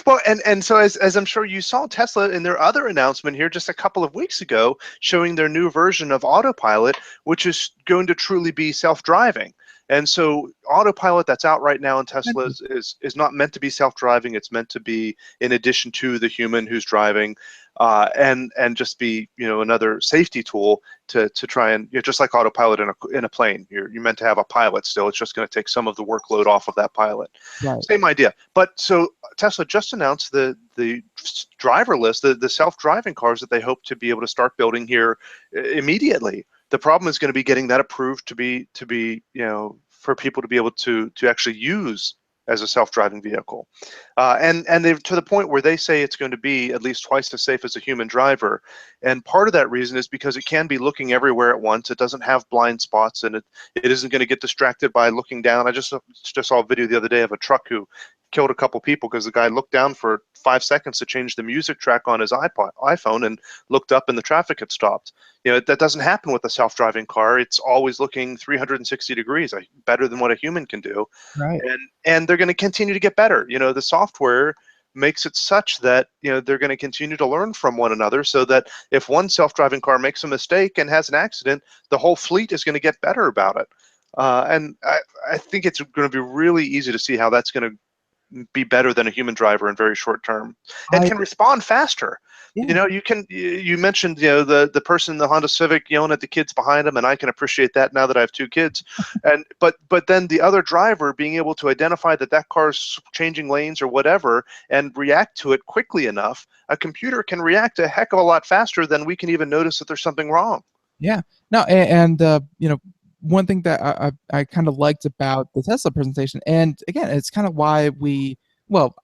Well, and so as I'm sure you saw, Tesla in their other announcement here just a couple of weeks ago, showing their new version of autopilot, which is going to truly be self-driving. And so autopilot that's out right now in Tesla is not meant to be self-driving. It's meant to be in addition to the human who's driving, and just be another safety tool to try and just like autopilot in a plane. You're meant to have a pilot still. It's just going to take some of the workload off of that pilot. Right. Same idea. But so Tesla just announced the driverless, the self-driving cars that they hope to be able to start building here immediately. The problem is going to be getting that approved to be for people to be able to actually use as a self-driving vehicle, and they've to the point where they say it's going to be at least twice as safe as a human driver. And part of that reason is because it can be looking everywhere at once. It doesn't have blind spots, and it isn't going to get distracted by looking down. I just saw a video the other day of a truck who killed a couple people because the guy looked down for 5 seconds to change the music track on his iPhone and looked up and the traffic had stopped. That doesn't happen with a self-driving car. It's always looking 360 degrees, better than what a human can do. Right. And they're going to continue to get better. The software makes it such that they're going to continue to learn from one another, so that if one self-driving car makes a mistake and has an accident, the whole fleet is going to get better about it. And I think it's going to be really easy to see how that's going to be better than a human driver in very short term, and can respond faster. Yeah. You mentioned the person in the Honda Civic yelling at the kids behind him, and I can appreciate that now that I have 2 kids. And but then the other driver being able to identify that car's changing lanes or whatever and react to it quickly enough. A computer can react a heck of a lot faster than we can even notice that there's something wrong. Yeah. No, and one thing that I kind of liked about the Tesla presentation, and again, it's kind of why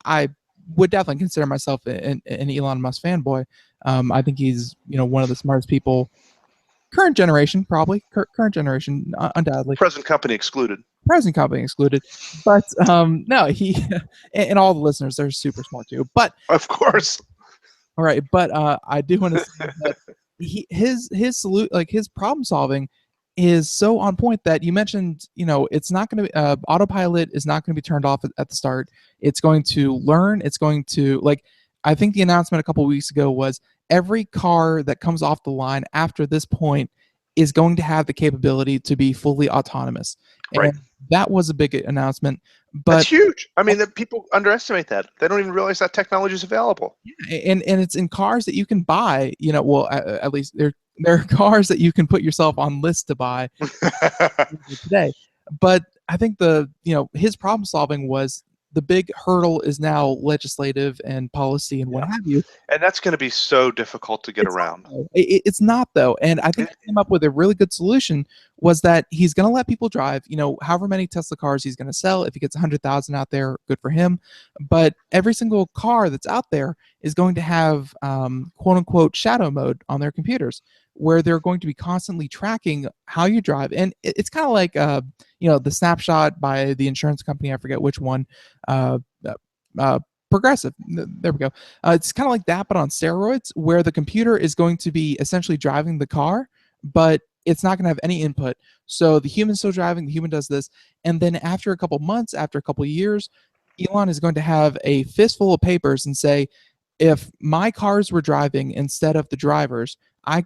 I would definitely consider myself an Elon Musk fanboy. I think he's one of the smartest people, current generation, probably current generation, undoubtedly. Present company excluded. Present company excluded, but no, he and all the listeners, they're super smart too. But of course, all right. But I do want to say that his problem solving is so on point that you mentioned, it's not going to autopilot is not going to be turned off at the start. It's going to learn. It's going to I think the announcement a couple of weeks ago was every car that comes off the line after this point is going to have the capability to be fully autonomous. Right. And that was a big announcement. But that's huge. I mean, people underestimate that. They don't even realize that technology is available. Yeah, and it's in cars that you can buy. Well, at least there are cars that you can put yourself on list to buy today. But I think his problem solving was the big hurdle is now legislative and policy and what have you. And that's going to be so difficult to get around. It's not, though. And I think he came up with a really good solution, was that he's going to let people drive, however many Tesla cars he's going to sell. If he gets 100,000 out there, good for him. But every single car that's out there is going to have quote unquote shadow mode on their computers, where they're going to be constantly tracking how you drive. And it's kind of like, the snapshot by the insurance company, I forget which one, Progressive. There we go. It's kind of like that, but on steroids, where the computer is going to be essentially driving the car, but it's not going to have any input. So the human's still driving, the human does this. And then after a couple months, after a couple years, Elon is going to have a fistful of papers and say, if my cars were driving instead of the drivers,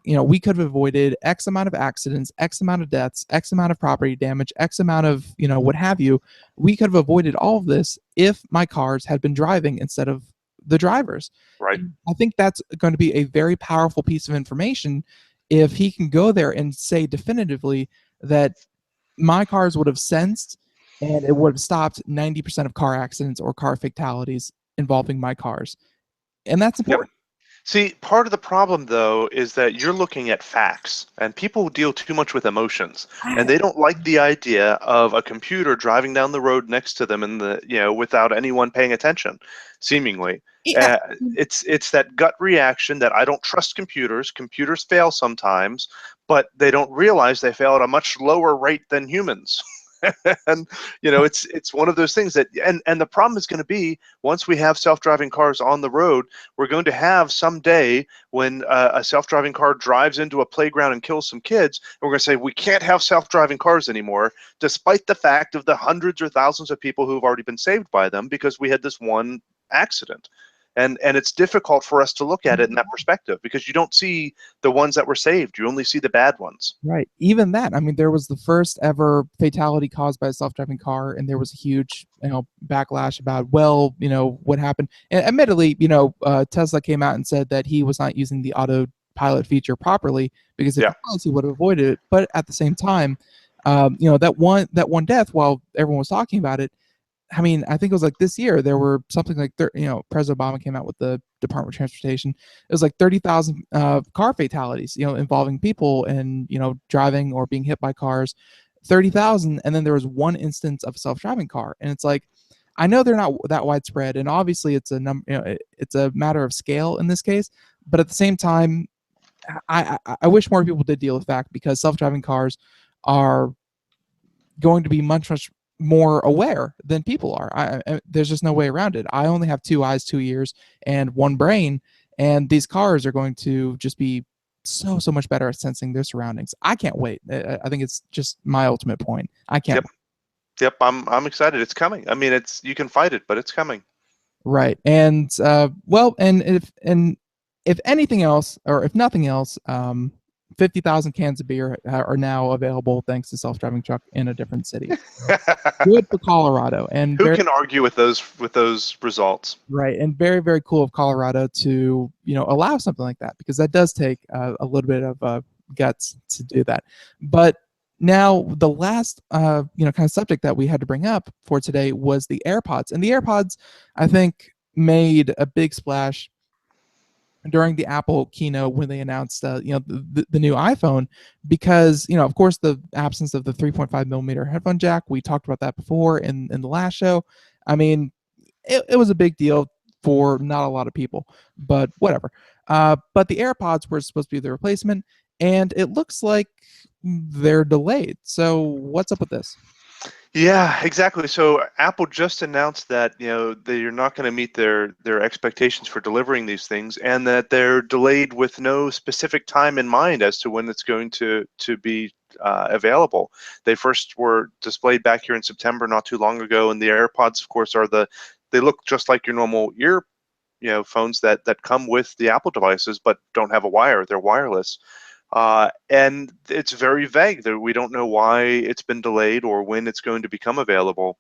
we could have avoided X amount of accidents, X amount of deaths, X amount of property damage, X amount of, what have you. We could have avoided all of this if my cars had been driving instead of the drivers. Right. And I think that's going to be a very powerful piece of information if he can go there and say definitively that my cars would have sensed and it would have stopped 90% of car accidents or car fatalities involving my cars. And that's Yep. important. See, part of the problem, though, is that you're looking at facts, and people deal too much with emotions, and they don't like the idea of a computer driving down the road next to them, without anyone paying attention, seemingly. Yeah. It's that gut reaction that I don't trust computers. Computers fail sometimes, but they don't realize they fail at a much lower rate than humans. And it's one of those things that, and the problem is going to be, once we have self-driving cars on the road, we're going to have someday when a self-driving car drives into a playground and kills some kids, and we're going to say we can't have self-driving cars anymore, despite the fact of the hundreds or thousands of people who have already been saved by them because we had this one accident. And it's difficult for us to look at it in that perspective because you don't see the ones that were saved. You only see the bad ones. Right. Even that, I mean, there was the first ever fatality caused by a self-driving car, and there was a huge, backlash about, well, what happened. And admittedly, Tesla came out and said that he was not using the autopilot feature properly because if Yeah. he was, he would have avoided it. But at the same time, that one death, while everyone was talking about it, I mean, I think it was like this year there were something like President Obama came out with the Department of Transportation. It was like 30,000 car fatalities, involving people and driving or being hit by cars. 30,000, and then there was one instance of a self-driving car, and it's like, I know they're not that widespread, and obviously it's a it's a matter of scale in this case, but at the same time, I wish more people did deal with that because self-driving cars are going to be much more aware than people are. There's just no way around it. I only have 2 eyes, 2 ears, and one brain, and these cars are going to just be so much better at sensing their surroundings. I can't wait. I think it's just my ultimate point. I can't. Yep. Yep. I'm excited. It's coming. I mean, you can fight it, but it's coming. Right. And well, and if anything else, or if nothing else, 50,000 cans of beer are now available thanks to self-driving truck in a different city. Good for Colorado, and Who can argue with those results? right, and very cool of Colorado to allow something like that, because that does take a little bit of guts to do that. But now the last kind of subject that we had to bring up for today was the AirPods, and the AirPods, I think, made a big splash during the Apple keynote when they announced the new iPhone, because of course the absence of the 3.5 millimeter headphone jack. We talked about that before in the last show. I mean, it was a big deal for not a lot of people, but whatever. But the AirPods were supposed to be the replacement, and it looks like they're delayed. So what's up with this? Yeah, exactly. So Apple just announced that they're not going to meet their expectations for delivering these things, and that they're delayed with no specific time in mind as to when it's going to be available. They first were displayed back here in September, not too long ago, and the AirPods, of course, they look just like your normal phones that come with the Apple devices, but don't have a wire. They're wireless. And it's very vague. We don't know why it's been delayed or when it's going to become available.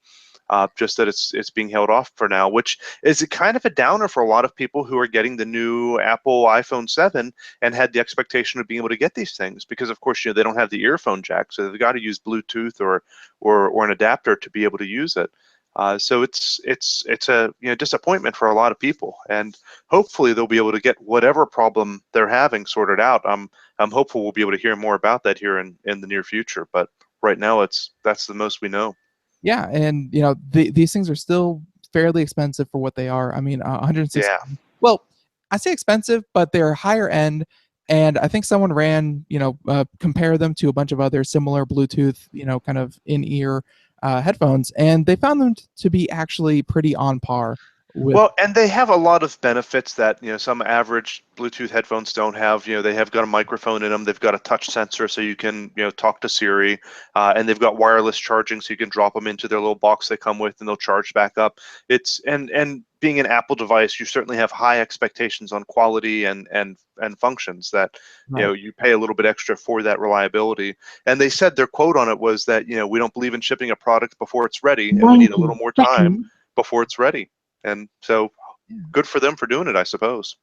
Just that it's being held off for now, which is kind of a downer for a lot of people who are getting the new Apple iPhone 7 and had the expectation of being able to get these things, because of course they don't have the earphone jack, so they've got to use Bluetooth or an adapter to be able to use it. So it's a disappointment for a lot of people, and hopefully they'll be able to get whatever problem they're having sorted out. I'm hopeful we'll be able to hear more about that here in the near future, but right now that's the most we know. Yeah, and these things are still fairly expensive for what they are. I mean, 160. Yeah. Well, I say expensive, but they're higher end, and I think someone ran compare them to a bunch of other similar Bluetooth kind of in-ear headphones, and they found them to be actually pretty on par with. Well, and they have a lot of benefits that some average Bluetooth headphones don't have. They have got a microphone in them. They've got a touch sensor, so you can talk to Siri, and they've got wireless charging, so you can drop them into their little box they come with, and they'll charge back up. And being an Apple device, you certainly have high expectations on quality and functions that Right. you pay a little bit extra for that reliability. And they said their quote on it was that we don't believe in shipping a product before it's ready, and we need a little more time before it's ready. And so good for them for doing it, I suppose.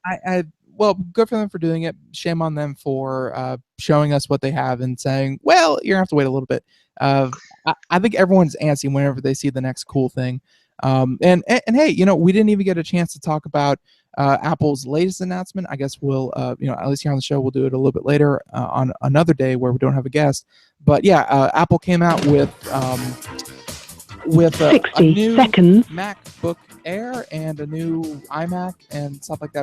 well, good for them for doing it. Shame on them for showing us what they have and saying, well, you're gonna have to wait a little bit. I think everyone's antsy whenever they see the next cool thing. And hey, we didn't even get a chance to talk about Apple's latest announcement. I guess we'll, at least here on the show, we'll do it a little bit later on another day where we don't have a guest. But yeah, Apple came out with a 60 new seconds. MacBook Air and a new iMac and stuff like that.